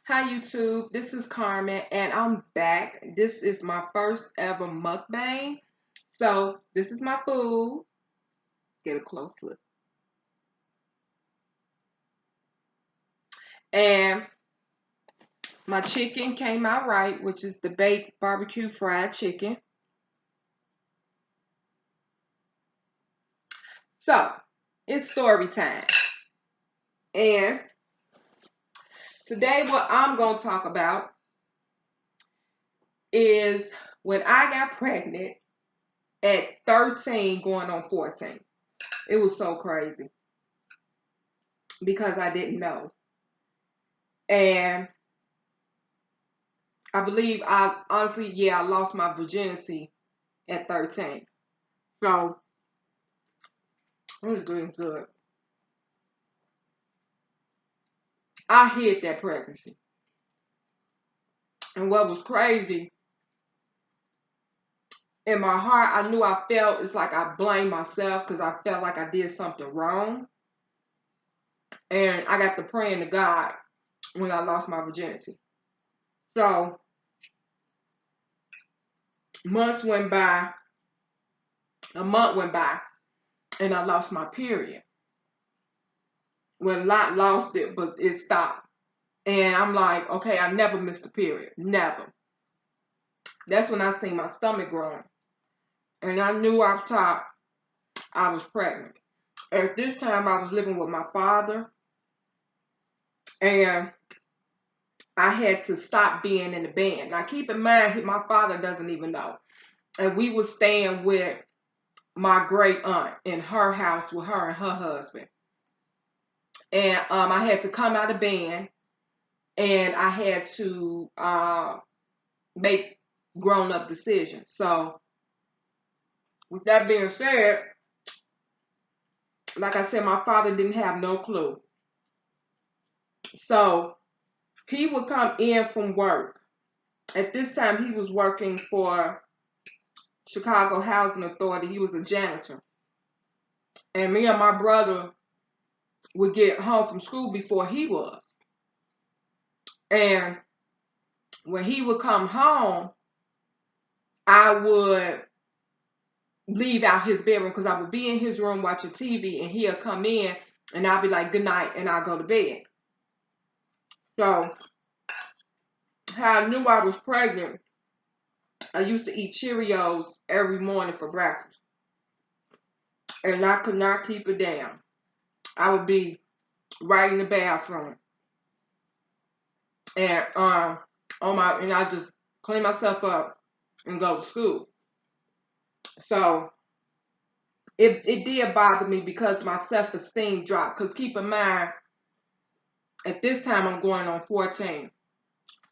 Hi YouTube, this is Carmen and I'm back. This is my first ever mukbang. So this is my food. Get a close look. And my chicken came out right, which is the baked barbecue fried chicken. So it's story time. And today what I'm gonna talk about is when I got pregnant at 13 going on 14. It was so crazy because I didn't know. And I believe I lost my virginity at 13. So it was doing good. I hid that pregnancy. And what was crazy, in my heart, I knew I felt it's like I blamed myself because I felt like I did something wrong. And I got to praying to God when I lost my virginity. So months went by, a month went by, and I lost my period. Well, not lost it, but it stopped. And I'm like, okay, I never missed a period. Never. That's when I seen my stomach growing. And I knew off top I was pregnant. At this time, I was living with my father. And I had to stop being in the band. Now, keep in mind, my father doesn't even know. And we were staying with my great aunt in her house with her and her husband. And I had to come out of band. And I had to make grown-up decisions. So, with that being said, like I said, my father didn't have no clue. So he would come in from work. At this time, he was working for Chicago Housing Authority. He was a janitor. And me and my brother would get home from school before he was. And when he would come home, I would leave out his bedroom because I would be in his room watching TV and he'll come in and I'll be like, good night, and I'll go to bed. So how I knew I was pregnant, I used to eat Cheerios every morning for breakfast. And I could not keep it down. I would be right in the bathroom. And I just clean myself up and go to school. So it did bother me because my self-esteem dropped. Because keep in mind, at this time I'm going on 14.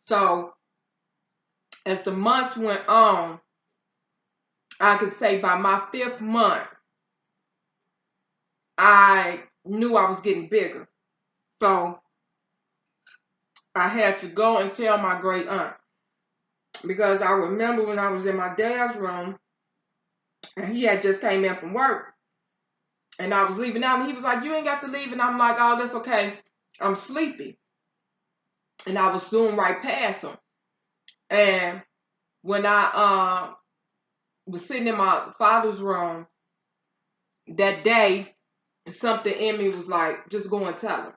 So as the months went on, I could say by my 5th month, I knew I was getting bigger. So I had to go and tell my great aunt. Because I remember when I was in my dad's room, and he had just came in from work. And I was leaving out, and he was like, you ain't got to leave. And I'm like, oh, that's okay. I'm sleepy. And I was zooming right past him. And when I was sitting in my father's room that day, something in me was like, just go and tell him.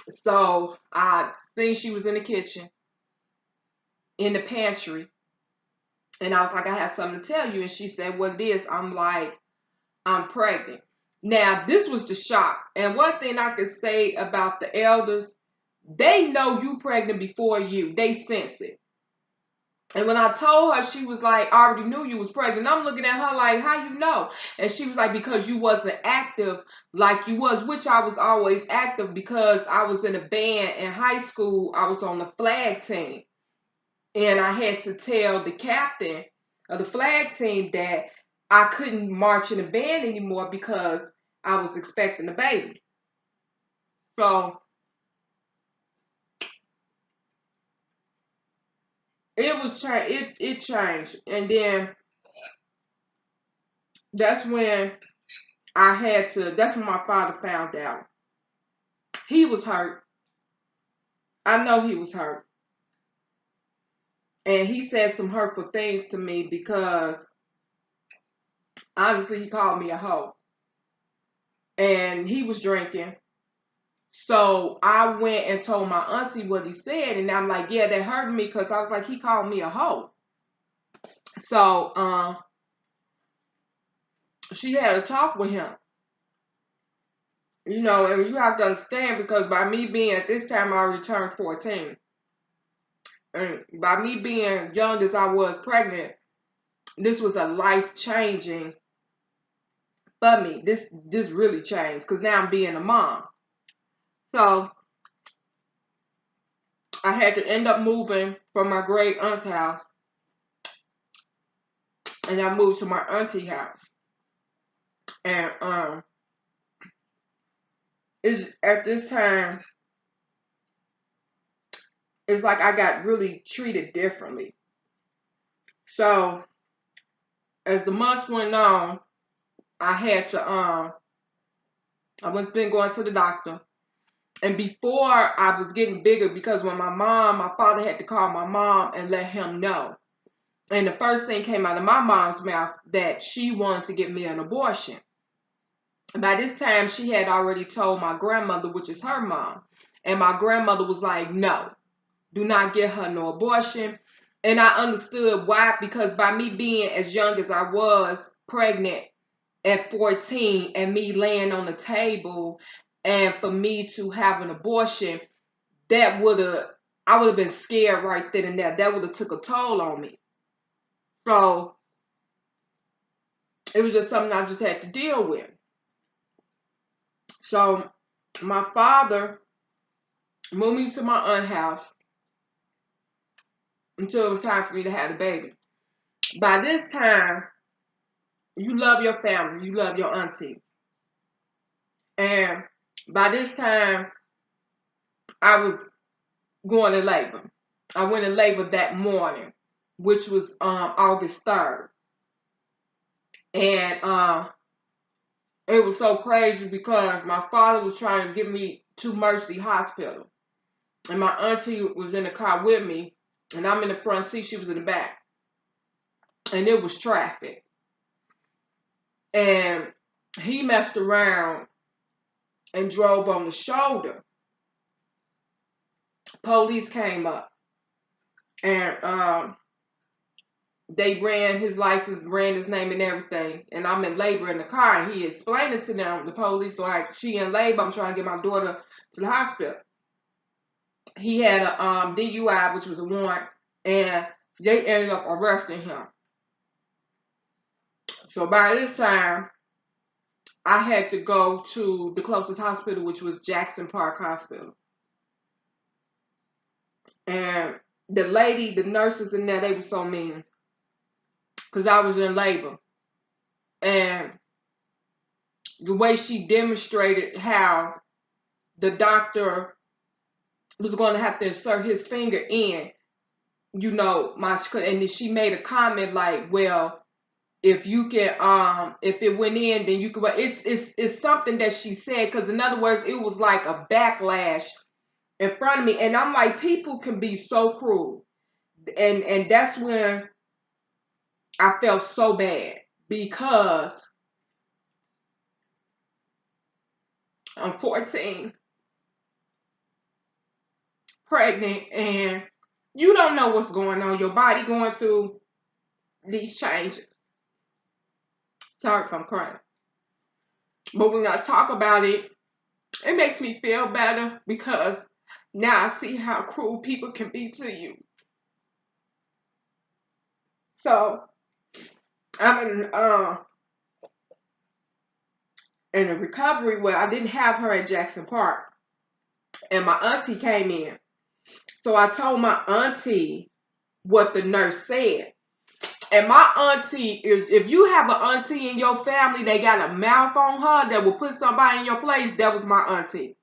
So I seen she was in the kitchen, in the pantry. And I was like, I have something to tell you. And she said, what it is? I'm like, I'm pregnant. Now, this was the shock. And one thing I could say about the elders, they know you pregnant before you. They sense it. And when I told her, she was like, I already knew you was pregnant. I'm looking at her like, how you know? And she was like, because you wasn't active like you was, which I was always active because I was in a band in high school. I was on the flag team. And I had to tell the captain of the flag team that I couldn't march in a band anymore because I was expecting a baby. So it changed. And then that's when that's when my father found out. He was hurt. I know he was hurt. And he said some hurtful things to me because honestly he called me a hoe. And he was drinking. So I went and told my auntie what he said, and I'm like, yeah, that hurt me because I was like, he called me a hoe. So she had a talk with him. You know, and you have to understand because by me being at this time I already turned 14. And by me being young as I was pregnant, this was a life changing for me. This really changed because now I'm being a mom. So I had to end up moving from my great aunt's house, and I moved to my auntie house. And it's at this time it's like I got really treated differently. So as the months went on, I had to been going to the doctor. And before I was getting bigger, because when my father had to call my mom and let him know. And the first thing came out of my mom's mouth that she wanted to get me an abortion. By this time, she had already told my grandmother, which is her mom. And my grandmother was like, no, do not get her no abortion. And I understood why, because by me being as young as I was, pregnant at 14, and me laying on the table, and for me to have an abortion, I would have been scared right then and there. That would have took a toll on me. So it was just something I just had to deal with. So my father moved me to my aunt's house until it was time for me to have the baby. By this time, you love your family, you love your auntie. And by this time, I was going in labor. I went in labor that morning, which was August 3rd. And it was so crazy because my father was trying to get me to Mercy Hospital. And my auntie was in the car with me, and I'm in the front seat, she was in the back. And it was traffic. And he messed around and drove on the shoulder. Police came up, and they ran his license, ran his name and everything. And I'm in labor in the car, and he explained it to them, the police, like, she in labor, I'm trying to get my daughter to the hospital. He had a DUI, which was a warrant, and they ended up arresting him. So by this time, I had to go to the closest hospital, which was Jackson Park Hospital. And the nurses in there, they were so mean. Because I was in labor. And the way she demonstrated how the doctor was going to have to insert his finger in, you know, and then she made a comment like, well, if you can, if it went in, then you could. It's something that she said, because in other words, it was like a backlash in front of me, and I'm like, people can be so cruel, and that's when I felt so bad because I'm 14, pregnant, and you don't know what's going on. Your body going through these changes. Sorry if I'm crying, but when I talk about it, it makes me feel better because now I see how cruel people can be to you. So I'm in a recovery where I didn't have her at Jackson Park, and my auntie came in. So I told my auntie what the nurse said. And my auntie is, if you have an auntie in your family, they got a mouth on her that will put somebody in your place, that was my auntie.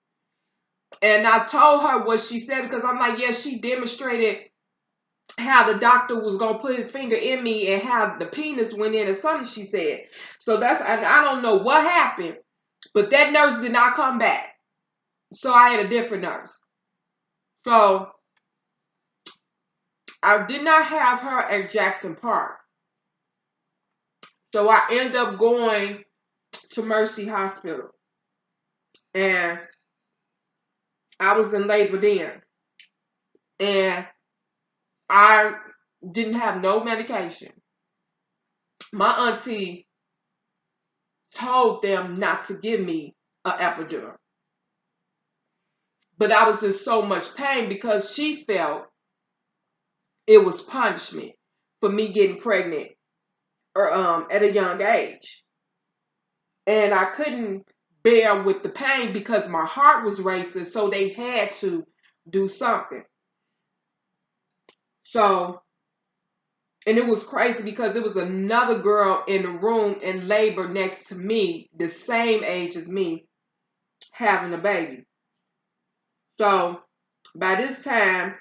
And I told her what she said because I'm like, yes, she demonstrated how the doctor was going to put his finger in me and how the penis went in or something, she said. So and I don't know what happened, but that nurse did not come back. So I had a different nurse. So I did not have her at Jackson Park. So I ended up going to Mercy Hospital. And I was in labor then. And I didn't have no medication. My auntie told them not to give me an epidural. But I was in so much pain because she felt it was punishment for me getting pregnant or at a young age. And I couldn't bear with the pain because my heart was racing, so they had to do something. So, and it was crazy because it was another girl in the room in labor next to me, the same age as me, having a baby. So by this time,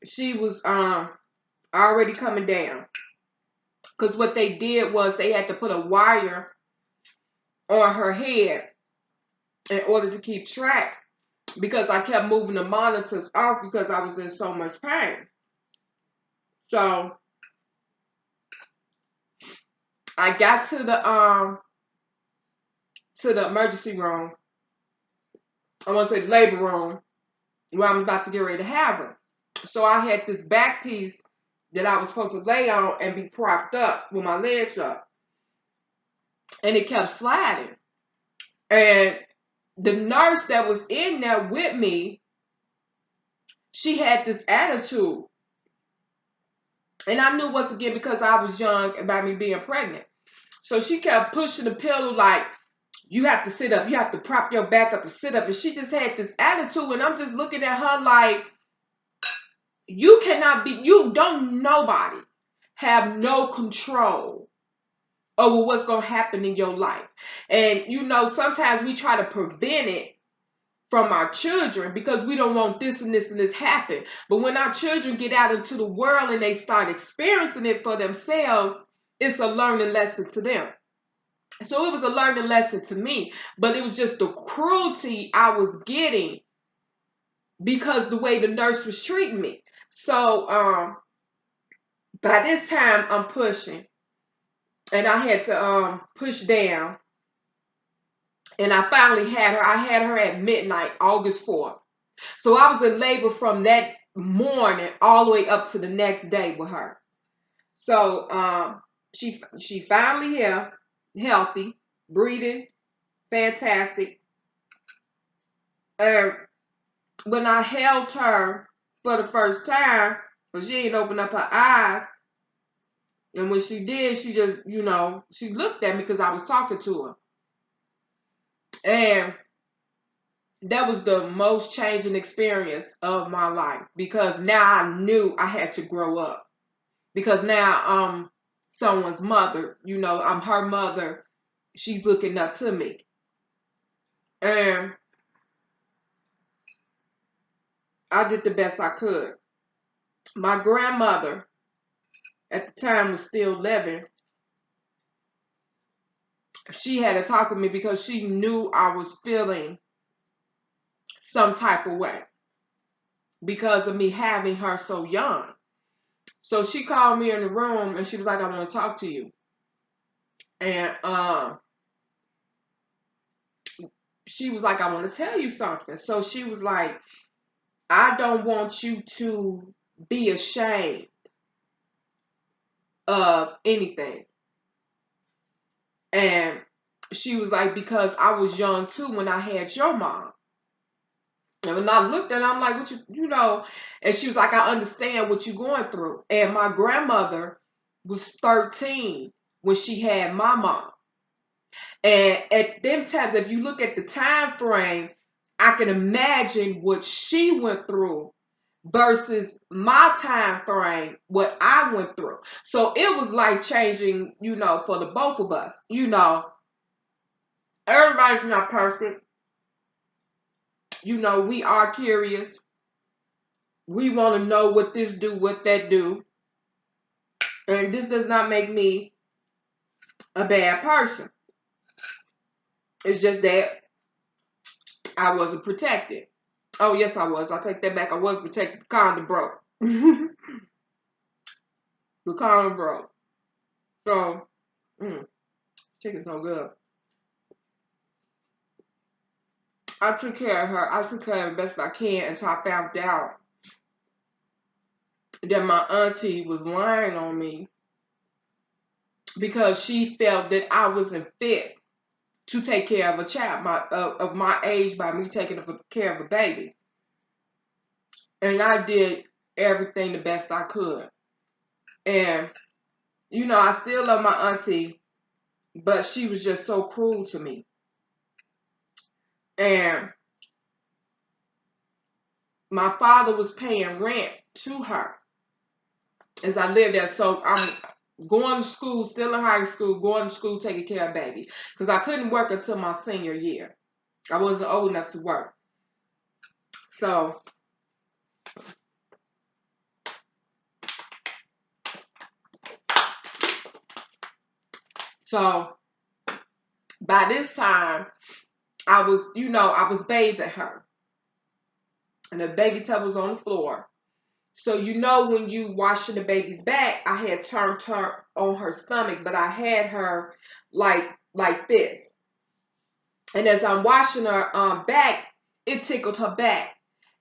she was already coming down. Because what they did was they had to put a wire on her head in order to keep track, because I kept moving the monitors off because I was in so much pain. So I got to the emergency room. I want to say the labor room, where I'm about to get ready to have her. So I had this back piece that I was supposed to lay on and be propped up with my legs up. And it kept sliding. And the nurse that was in there with me, she had this attitude. And I knew once again because I was young about me being pregnant. So she kept pushing the pillow like, you have to sit up. You have to prop your back up to sit up. And she just had this attitude. And I'm just looking at her like, you cannot be, you don't, nobody have no control over what's going to happen in your life. And, you know, sometimes we try to prevent it from our children because we don't want this and this and this happen. But when our children get out into the world and they start experiencing it for themselves, it's a learning lesson to them. So it was a learning lesson to me, but it was just the cruelty I was getting because the way the nurse was treating me. So by this time I'm pushing, and I had to push down, and I finally had her. I had her at midnight, August 4th. So I was in labor from that morning all the way up to the next day with her. So she finally here, healthy, breathing, fantastic. And when I held her for the first time, because she didn't open up her eyes, and when she did, she just, you know, she looked at me because I was talking to her. And that was the most changing experience of my life because now I knew I had to grow up. Because now I'm someone's mother, you know, I'm her mother. She's looking up to me. And I did the best I could. My grandmother at the time was still living. She had to talk with me because she knew I was feeling some type of way because of me having her so young. So she called me in the room and she was like, I want to talk to you. And she was like, I want to tell you something. So she was like, I don't want you to be ashamed of anything. And she was like, because I was young too when I had your mom. And when I looked at her, I'm like, what you know? And she was like, I understand what you're going through. And my grandmother was 13 when she had my mom. And at them times, if you look at the time frame, I can imagine what she went through versus my time frame, what I went through. So it was like changing, you know, for the both of us. You know, everybody's not perfect. You know, we are curious. We want to know what this do, what that do. And this does not make me a bad person. It's just that I wasn't protected. Oh, yes, I was. I take that back. I was protected. The condom broke. The condom broke. So, chicken's so good. I took care of her. I took care of her the best I can until I found out that my auntie was lying on me because she felt that I wasn't fit to take care of a child of my age by me taking care of a baby. And I did everything the best I could. And, I still love my auntie, but she was just so cruel to me. And my father was paying rent to her as I lived there. So I'm going to school, still in high school, going to school, taking care of baby. Because I couldn't work until my senior year. I wasn't old enough to work. So by this time, I was bathing her. And the baby tub was on the floor. So when you washing the baby's back, I had turned her on her stomach, but I had her like this. And as I'm washing her back, it tickled her back.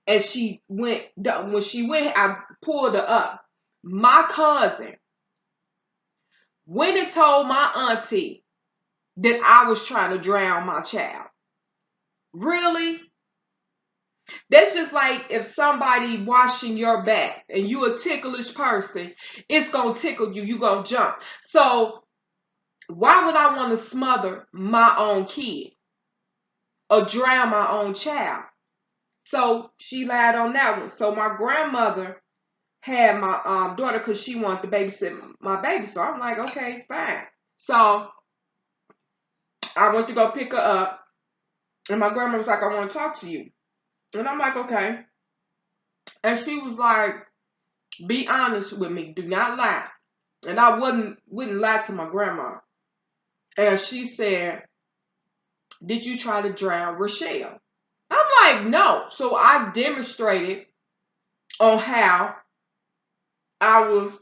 When she went, I pulled her up. My cousin went and told my auntie that I was trying to drown my child. Really? That's just like if somebody washing your back and you a ticklish person, it's going to tickle you. You going to jump. So why would I want to smother my own kid or drown my own child? So she lied on that one. So my grandmother had my daughter because she wanted to babysit my baby. So I'm like, okay, fine. So I went to go pick her up. And my grandma was like, I want to talk to you. And I'm like, okay. And she was like, be honest with me. Do not lie. And I wouldn't lie to my grandma. And she said, did you try to drown Rochelle? I'm like, no. So I demonstrated on how I was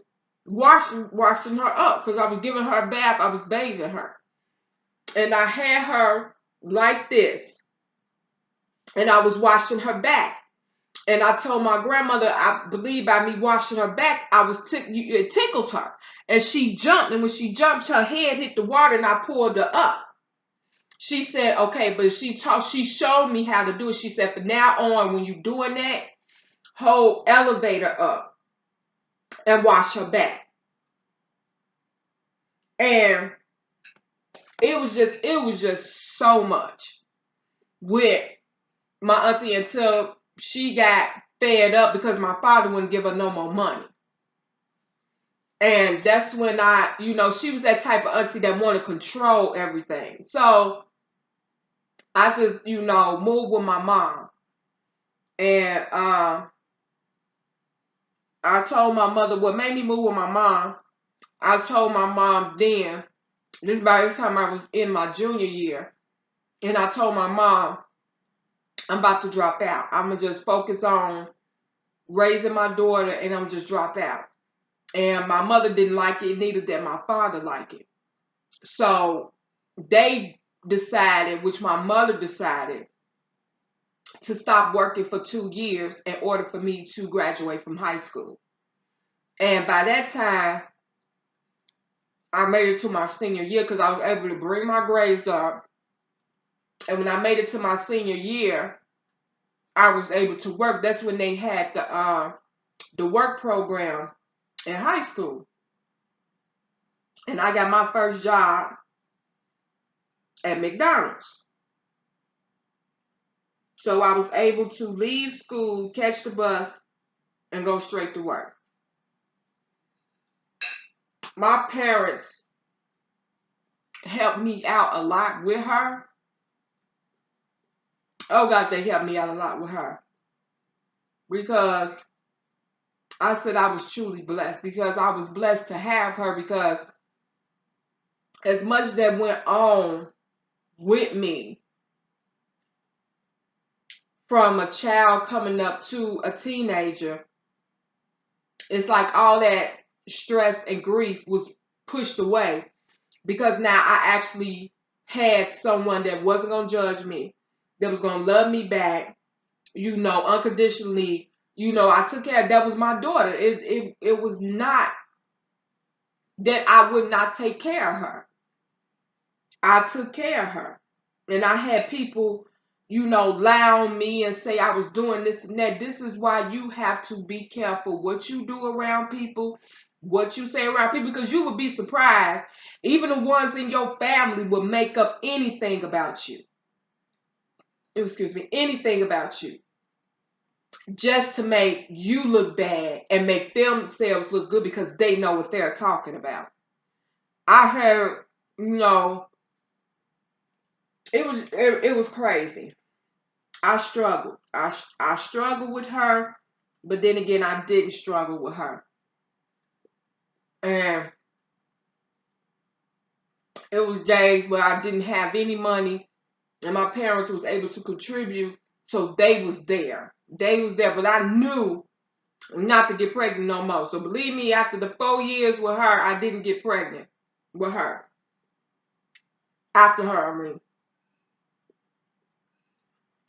washing her up because I was giving her a bath. I was bathing her. And I had her like this. And I was washing her back. And I told my grandmother, I believe by me washing her back, it tickled her. And she jumped. And when she jumped, her head hit the water and I pulled her up. She said, okay, but she showed me how to do it. She said, from now on, when you're doing that, hold elevator up and wash her back. And it was just so much with my auntie until she got fed up because my father wouldn't give her no more money. And that's when she was that type of auntie that wanted to control everything. So I just, moved with my mom. And I told my mother what made me move with my mom. I told my mom then, by this time I was in my junior year, and I told my mom, I'm about to drop out. I'm going to just focus on raising my daughter and I'm just drop out. And my mother didn't like it, neither did my father like it. So they decided, which my mother decided, to stop working for 2 years in order for me to graduate from high school. And by that time, I made it to my senior year because I was able to bring my grades up. And when I made it to my senior year, I was able to work. That's when they had the work program in high school. And I got my first job at McDonald's. So I was able to leave school, catch the bus, and go straight to work. My parents helped me out a lot with her. Oh God, they helped me out a lot with her. Because I said I was truly blessed. Because I was blessed to have her. Because as much that went on with me, from a child coming up to a teenager, it's like all that stress and grief was pushed away, because now I actually had someone that wasn't going to judge me, that was going to love me back, unconditionally. I took care of, that was my daughter. It was not that I would not take care of her. I took care of her. And I had people, lie on me and say I was doing this and that. This is why you have to be careful what you do around people, what you say around people, because you would be surprised. Even the ones in your family will make up anything about you. Excuse me, anything about you, just to make you look bad and make themselves look good, because they know what they're talking about. I heard, it was crazy. I struggled. I struggled with her, but then again, I didn't struggle with her. And it was days where I didn't have any money, and my parents was able to contribute, so they was there. They was there, but I knew not to get pregnant no more. So believe me, after the 4 years with her, I didn't get pregnant with her. After her, I mean.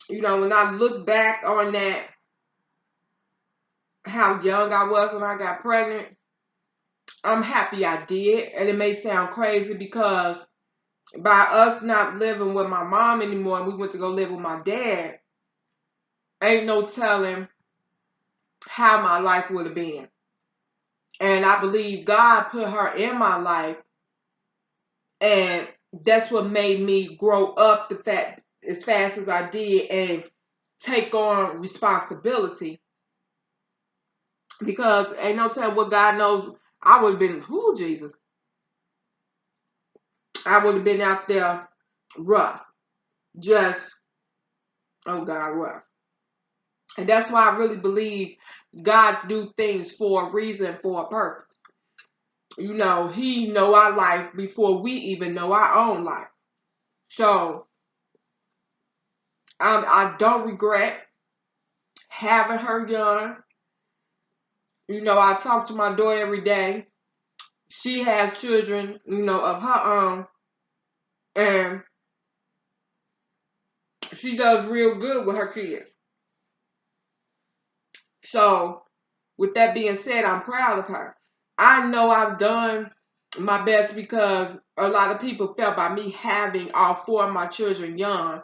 When I look back on that, how young I was when I got pregnant, I'm happy I did. And it may sound crazy, because by us not living with my mom anymore, and we went to go live with my dad, ain't no telling how my life would have been. And I believe God put her in my life, and that's what made me grow up as fast as I did and take on responsibility. Because ain't no telling what God knows, I would have been, who Jesus, I would have been out there rough. Just, oh God, rough. And that's why I really believe God do things for a reason, for a purpose. He know our life before we even know our own life. So I don't regret having her young. I talk to my daughter every day. She has children, of her own, and she does real good with her kids. So, with that being said, I'm proud of her. I know I've done my best, because a lot of people felt by me having all 4 of my children young,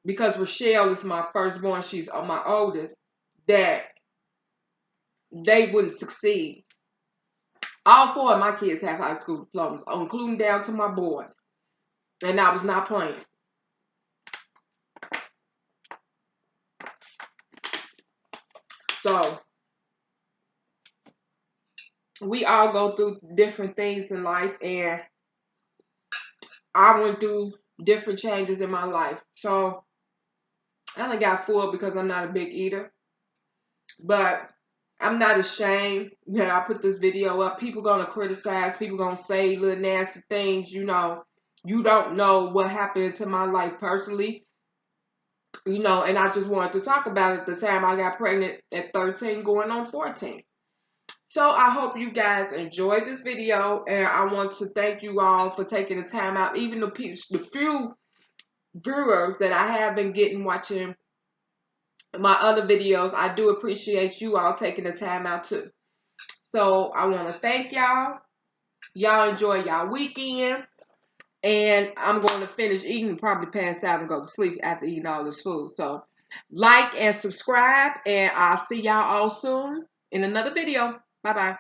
because Rochelle is my firstborn, she's my oldest, that they wouldn't succeed. All 4 of my kids have high school diplomas, including down to my boys. And I was not playing. So, we all go through different things in life, and I went through different changes in my life. So, I only got full because I'm not a big eater. But I'm not ashamed that I put this video up. People gonna criticize, people gonna say little nasty things, You don't know what happened to my life personally. And I just wanted to talk about it at the time I got pregnant at 13, going on 14. So I hope you guys enjoyed this video, and I want to thank you all for taking the time out. Even the few viewers that I have been getting watching my other videos, I do appreciate you all taking the time out too. So I want to thank y'all. Y'all enjoy y'all weekend. And I'm going to finish eating and probably pass out and go to sleep after eating all this food. So like and subscribe, and I'll see y'all all soon in another video. Bye-bye.